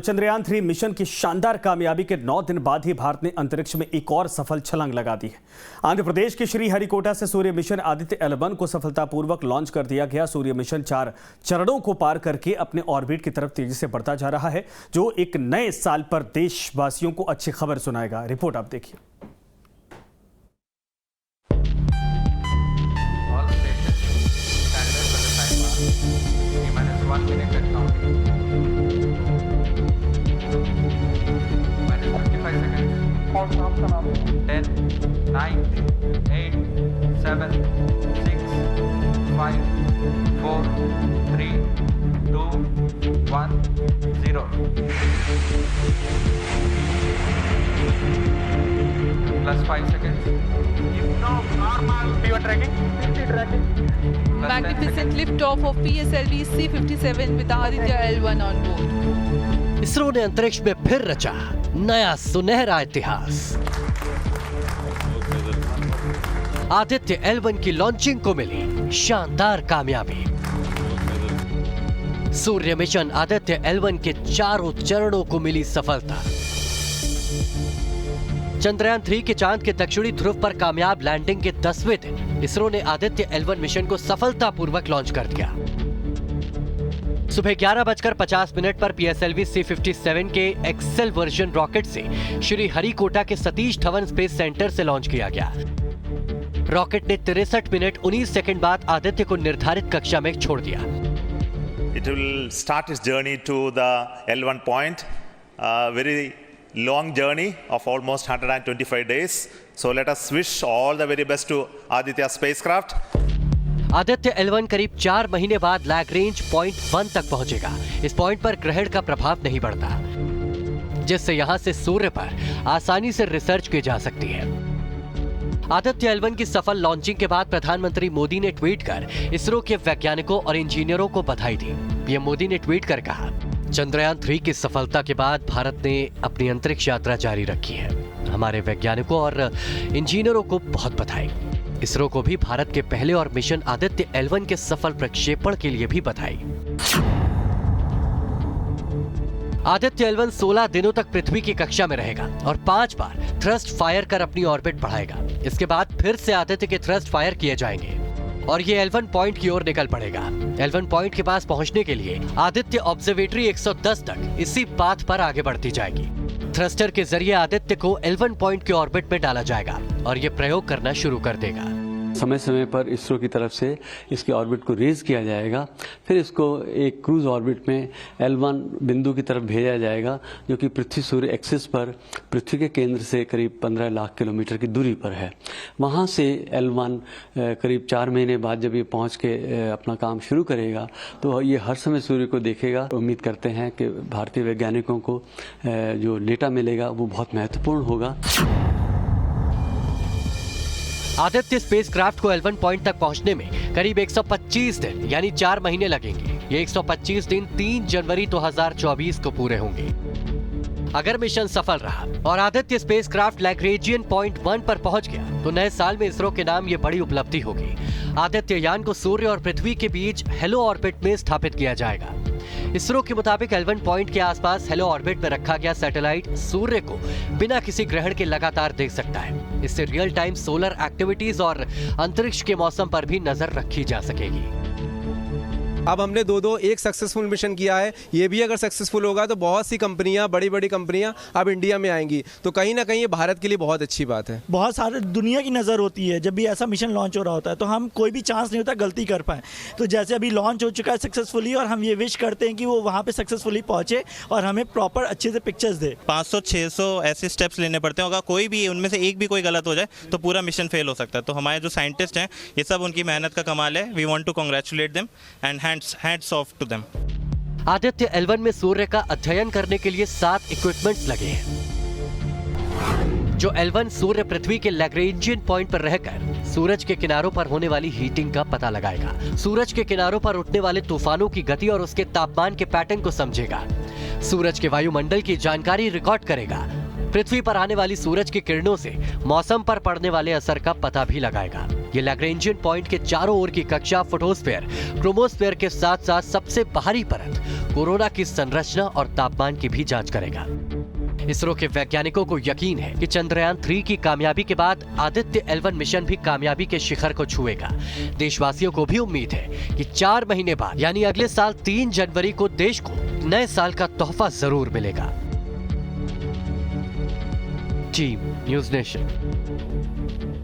Chandrayaan 3 mission की शानदार कामयाबी के 9 दिन बाद ही भारत ने अंतरिक्ष में एक और सफल छलांग लगा दी है। आंध्र प्रदेश के श्रीहरिकोटा से सूर्य मिशन आदित्य L1 को सफलतापूर्वक लॉन्च कर दिया गया। सूर्य मिशन 4 चरणों को पार करके अपने ऑर्बिट की तरफ तेजी से बढ़ता जा रहा है, जो एक नए साल पर देशवासियों को अच्छी खबर सुनाएगा। रिपोर्ट आप देखिए। आपका नाम 10, 9, 8, 7, 6, 5, 4, 3, 2, 1, 0. Plus 5 seconds. Normal. You are tracking? Tracking. Magnificent liftoff of PSLV C-57 with Aditya L1 on board. ISRO ने अंतरिक्ष में फिर रचा नया सुनहरा इतिहास। आदित्य L1 की लॉन्चिंग को मिली शानदार कामयाबी। सूर्य मिशन आदित्य L1 के चारों चरणों को मिली सफलता। चंद्रयान 3 के चांद के दक्षिणी ध्रुव पर कामयाब लैंडिंग के 10वें दिन इसरो ने आदित्य L1 मिशन को सफलतापूर्वक लॉन्च कर दिया। सुबह 11:50 पर PSLV C-57 के एक्सेल वर्जन रॉकेट से श्रीहरिकोटा के सतीश धवन स्पेस सेंटर से लॉन्च किया गया। रॉकेट ने 63 मिनट 19 सेकंड बाद आदित्य को निर्धारित कक्षा में छोड़ दिया। It will start its journey to the L1 point, a very long journey of almost 125 days. So let us wish all the very best to Aditya spacecraft. Aditya L1 करीब 4 महीने बाद लैग्रेंज पॉइंट 1 तक पहुंचेगा। इस पॉइंट पर ग्रहण का प्रभाव नहीं पड़ता, जिससे यहां से सूर्य पर आसानी से रिसर्च की जा सकती है। आदित्य L1 की सफल लॉन्चिंग के बाद प्रधानमंत्री मोदी ने ट्वीट कर इसरो के वैज्ञानिकों और इंजीनियरों को बधाई दी। पीएम मोदी ने ट्वीट कर कहा, चंद्रयान 3 की सफलता के बाद भारत ने अपनी अंतरिक्ष यात्रा जारी रखी है। हमारे वैज्ञानिकों और इंजीनियरों को बहुत बधाई। इसरो को भी भारत के पहले और मिशन आदित्य L1 के सफल प्रक्षेपण के लिए भी बधाई। आदित्य L1 16 दिनों तक पृथ्वी की कक्षा में रहेगा और 5 बार थ्रस्ट फायर कर अपनी ऑर्बिट बढ़ाएगा। इसके बाद फिर से आदित्य के थ्रस्ट फायर किए जाएंगे और ये L1 पॉइंट की ओर निकल पड़ेगा। L1 पॉइंट के पास पहुंचने के लिए आदित्य ऑब्जर्वेटरी 110 तक इसी पाथ पर आगे बढ़ती जाएगी। थ्रस्टर के जरिए आदित्य को L1 पॉइंट के ऑर्बिट में डाला जाएगा और ये प्रयोग करना शुरू कर देगा। समय समय पर इसरो की तरफ से इसके ऑर्बिट को रेज किया जाएगा, फिर इसको एक क्रूज ऑर्बिट में L1 बिंदु की तरफ भेजा जाएगा, जो कि पृथ्वी सूर्य एक्सिस पर पृथ्वी के केंद्र से करीब 15 लाख किलोमीटर की दूरी पर है। वहां से L1 करीब 4 महीने बाद जब ये पहुंच के अपना काम शुरू करेगा तो ये हर समय सूर्य को देखेगा। उम्मीद करते हैं कि भारतीय वैज्ञानिकों को जो डेटा मिलेगा वो बहुत महत्वपूर्ण होगा। आदित्य स्पेसक्राफ्ट को L1 पॉइंट तक पहुंचने में करीब 125 दिन यानी 4 महीने लगेंगे। ये 125 दिन 3 जनवरी 2024 को पूरे होंगे। अगर मिशन सफल रहा और आदित्य स्पेसक्राफ्ट लैग्रेंजियन पॉइंट 1 पर पहुंच गया तो नए साल में इसरो के नाम ये बड़ी उपलब्धि होगी। आदित्य यान को सूर्य और पृथ्वी के बीच हेलो ऑर्बिट में स्थापित किया जाएगा। इसरो के मुताबिक L1 पॉइंट के आसपास हेलो ऑर्बिट में रखा गया सैटेलाइट सूर्य को बिना किसी ग्रहण के लगातार देख सकता है। इससे रियल टाइम सोलर एक्टिविटीज और अंतरिक्ष के मौसम पर भी नजर रखी जा सकेगी। अब हमने दो एक सक्सेसफुल मिशन किया है। ये भी अगर सक्सेसफुल होगा तो बहुत सी कंपनियां, बड़ी बड़ी कंपनियां अब इंडिया में आएंगी, तो कहीं ना कहीं ये भारत के लिए बहुत अच्छी बात है। बहुत सारे दुनिया की नज़र होती है जब भी ऐसा मिशन लॉन्च हो रहा होता है, तो हम कोई भी चांस नहीं होता गलती कर पाए। तो जैसे अभी लॉन्च हो चुका है सक्सेसफुली और हम ये विश करते हैं कि वो वहाँ पे सक्सेसफुली पहुँचे और हमें प्रॉपर अच्छे से पिक्चर्स दे। 500-600 ऐसे स्टेप्स लेने पड़ते हैं। अगर कोई भी उनमें से एक भी कोई गलत हो जाए तो पूरा मिशन फेल हो सकता है। तो हमारे जो साइंटिस्ट हैं ये सब उनकी मेहनत का कमाल है। We want to congratulate them and hats off to them. Aditya L1 में सूर्य का अध्ययन करने के लिए 7 इक्विपमेंट्स लगे हैं। जो L1 सूर्य पृथ्वी के लैग्रेंजियन पॉइंट पर रहकर सूरज के किनारों पर होने वाली हीटिंग का पता लगाएगा। सूरज के किनारों पर उठने वाले तूफानों की गति और उसके तापमान के पैटर्न को समझेगा। सूरज के वायुमंडल की जानकारी रिकॉर्ड करेगा पृथ्वी पर आने वाली सूरज की किरणों से मौसम पर पड़ने वाले असर का पता भी लगाएगा। ये लैग्रेंजियन पॉइंट के चारों ओर की कक्षा फोटोस्फीयर, क्रोमोस्फीयर के साथ साथ सबसे बाहरी परत कोरोना की संरचना और तापमान की भी जांच करेगा। इसरो के वैज्ञानिकों को यकीन है कि चंद्रयान 3 की कामयाबी के बाद आदित्य L1 मिशन भी कामयाबी के शिखर को छुएगा। देशवासियों को भी उम्मीद है कि 4 महीने बाद यानी अगले साल 3 जनवरी को देश को नए साल का तोहफा जरूर मिलेगा। Team news nation.